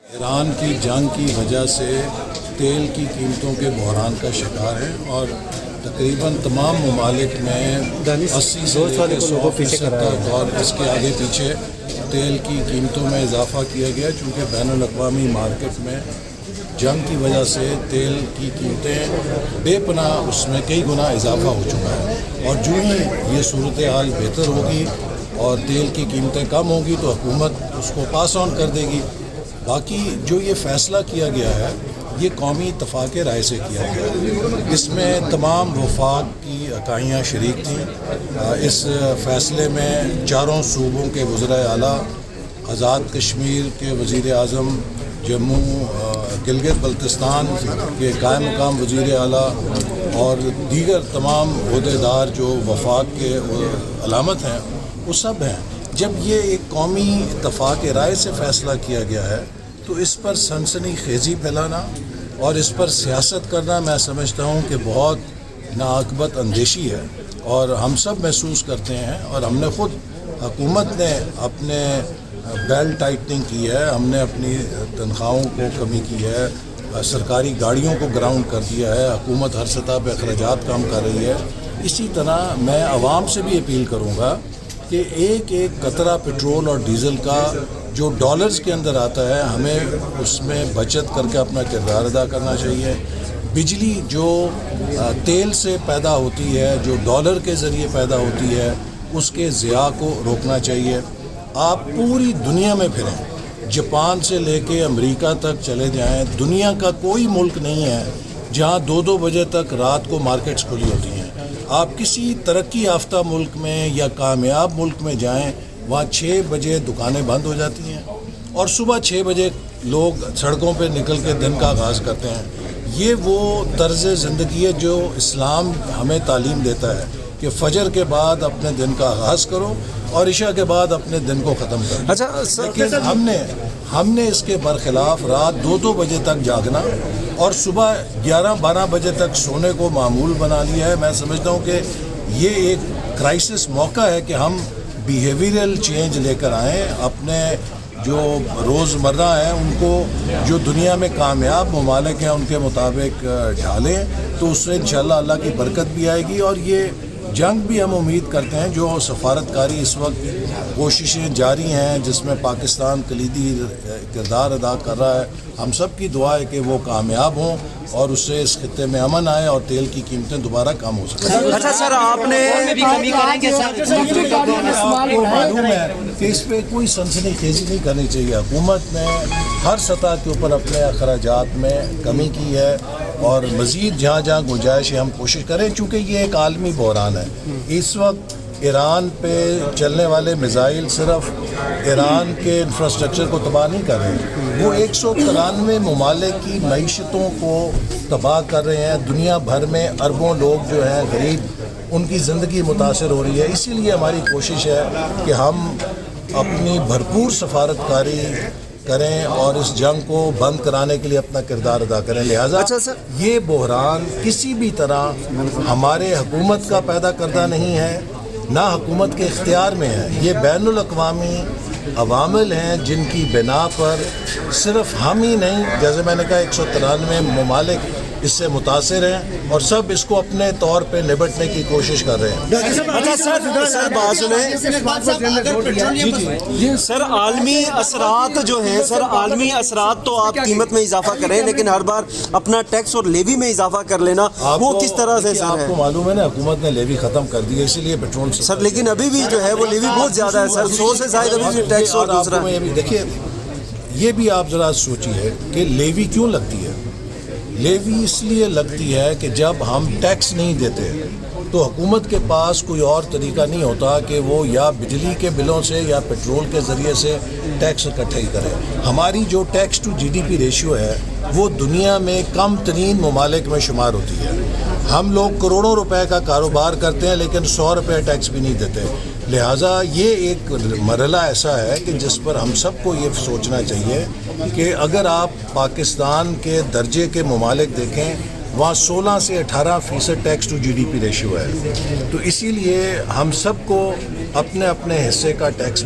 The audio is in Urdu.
ایران کی جنگ کی وجہ سے تیل کی قیمتوں کے بحران کا شکار ہیں اور تقریباً تمام ممالک میں 80 سے 100% تک اور اس کے آگے پیچھے تیل کی قیمتوں میں اضافہ کیا گیا، چونکہ بین الاقوامی مارکیٹ میں جنگ کی وجہ سے تیل کی قیمتیں بے پناہ اس میں کئی گنا اضافہ ہو چکا ہے، اور جو ہی یہ صورتحال بہتر ہوگی اور تیل کی قیمتیں کم ہوگی تو حکومت اس کو پاس آن کر دے گی۔ باقی جو یہ فیصلہ کیا گیا ہے یہ قومی اتفاق رائے سے کیا گیا، اس میں تمام وفاق کی اکائیاں شریک تھیں۔ اس فیصلے میں چاروں صوبوں کے وزرائے اعلیٰ، آزاد کشمیر کے وزیر اعظم، جموں گلگت بلتستان کے قائم مقام وزیر اعلیٰ اور دیگر تمام عہدیدار جو وفاق کے علامت ہیں وہ سب ہیں۔ جب یہ ایک قومی اتفاق رائے سے فیصلہ کیا گیا ہے تو اس پر سنسنی خیزی پھیلانا اور اس پر سیاست کرنا میں سمجھتا ہوں کہ بہت ناعاقبت اندیشی ہے، اور ہم سب محسوس کرتے ہیں، اور ہم نے خود حکومت نے اپنے بیلٹ ٹائٹنگ کی ہے، ہم نے اپنی تنخواہوں کو کمی کی ہے، سرکاری گاڑیوں کو گراؤنڈ کر دیا ہے، حکومت ہر سطح پہ اخراجات کم کر رہی ہے۔ اسی طرح میں عوام سے بھی اپیل کروں گا کہ ایک ایک قطرہ پٹرول اور ڈیزل کا جو ڈالرز کے اندر آتا ہے ہمیں اس میں بچت کر کے اپنا کردار ادا کرنا چاہیے۔ بجلی جو تیل سے پیدا ہوتی ہے، جو ڈالر کے ذریعے پیدا ہوتی ہے، اس کے ضیاع کو روکنا چاہیے۔ آپ پوری دنیا میں پھریں، جاپان سے لے کے امریکہ تک چلے جائیں، دنیا کا کوئی ملک نہیں ہے جہاں 2 بجے تک رات کو مارکیٹس کھلی ہوتی ہیں۔ آپ کسی ترقی یافتہ ملک میں یا کامیاب ملک میں جائیں، وہاں 6 بجے دکانیں بند ہو جاتی ہیں اور صبح 6 بجے لوگ سڑکوں پہ نکل کے دن کا آغاز کرتے ہیں۔ یہ وہ طرز زندگی ہے جو اسلام ہمیں تعلیم دیتا ہے کہ فجر کے بعد اپنے دن کا آغاز کرو اور عشاء کے بعد اپنے دن کو ختم کرو۔ لیکن ہم نے اس کے برخلاف رات 2 بجے تک جاگنا اور صبح 11-12 بجے تک سونے کو معمول بنا لیا ہے۔ میں سمجھتا ہوں کہ یہ ایک کرائسس موقع ہے کہ ہم بیہیویئرل چینج لے کر آئیں، اپنے جو روزمرہ ہیں ان کو جو دنیا میں کامیاب ممالک ہیں ان کے مطابق ڈھالیں، تو اس سے انشاءاللہ اللہ کی برکت بھی آئے گی۔ اور یہ جنگ بھی ہم امید کرتے ہیں، جو سفارتکاری اس وقت کوششیں جاری ہیں جس میں پاکستان کلیدی کردار ادا کر رہا ہے، ہم سب کی دعا ہے کہ وہ کامیاب ہوں اور اس سے اس خطے میں امن آئے اور تیل کی قیمتیں دوبارہ کم ہو سکیں۔ اچھا سر، آپ نے معلوم ہے کہ اس پہ کوئی سنسنی خیزی نہیں کرنی چاہیے۔ حکومت نے ہر سطح کے اوپر اپنے اخراجات میں کمی کی ہے اور مزید جہاں جہاں گنجائش ہے ہم کوشش کریں، چونکہ یہ ایک عالمی بحران ہے۔ اس وقت ایران پہ چلنے والے میزائل صرف ایران کے انفراسٹرکچر کو تباہ نہیں کر رہے، وہ 193 ممالک کی معیشتوں کو تباہ کر رہے ہیں۔ دنیا بھر میں اربوں لوگ جو ہیں غریب، ان کی زندگی متاثر ہو رہی ہے۔ اسی لیے ہماری کوشش ہے کہ ہم اپنی بھرپور سفارتکاری کریں اور اس جنگ کو بند کرانے کے لیے اپنا کردار ادا کریں۔ لہٰذا یہ بحران کسی بھی طرح ہمارے حکومت کا پیدا کردہ نہیں ہے، نہ حکومت کے اختیار میں ہے، یہ بین الاقوامی عوامل ہیں جن کی بنا پر صرف ہم ہی نہیں، جیسے میں نے کہا 193 ممالک اس سے متاثر ہیں اور سب اس کو اپنے طور پہ نبٹنے کی کوشش کر رہے ہیں۔ سر عالمی اثرات جو ہیں، سر عالمی اثرات تو آپ قیمت میں اضافہ کریں، لیکن ہر بار اپنا ٹیکس اور لیوی میں اضافہ کر لینا وہ کس طرح سے؟ آپ کو معلوم ہے نا حکومت نے لیوی ختم کر دی ہے، اسی لیے پیٹرول سر، لیکن ابھی بھی جو ہے وہ لیوی بہت زیادہ ہے سر، 100 سے زائد ابھی بھی ٹیکس اور دوسرا۔ دیکھیے یہ بھی آپ ذرا سوچیے کہ لیوی کیوں لگتی ہے۔ لیوی اس لیے لگتی ہے کہ جب ہم ٹیکس نہیں دیتے تو حکومت کے پاس کوئی اور طریقہ نہیں ہوتا کہ وہ یا بجلی کے بلوں سے یا پیٹرول کے ذریعے سے ٹیکس اکٹھے کرے۔ ہماری جو ٹیکس ٹو جی ڈی پی ریشیو ہے وہ دنیا میں کم ترین ممالک میں شمار ہوتی ہے۔ ہم لوگ کروڑوں روپے کا کاروبار کرتے ہیں لیکن 100 روپے ٹیکس بھی نہیں دیتے۔ لہٰذا یہ ایک مرحلہ ایسا ہے کہ جس پر ہم سب کو یہ سوچنا چاہیے کہ اگر آپ پاکستان کے درجے کے ممالک دیکھیں، وہاں 16 سے 18% ٹیکس ٹو جی ڈی پی ریشیو ہے، تو اسی لیے ہم سب کو اپنے اپنے حصے کا ٹیکس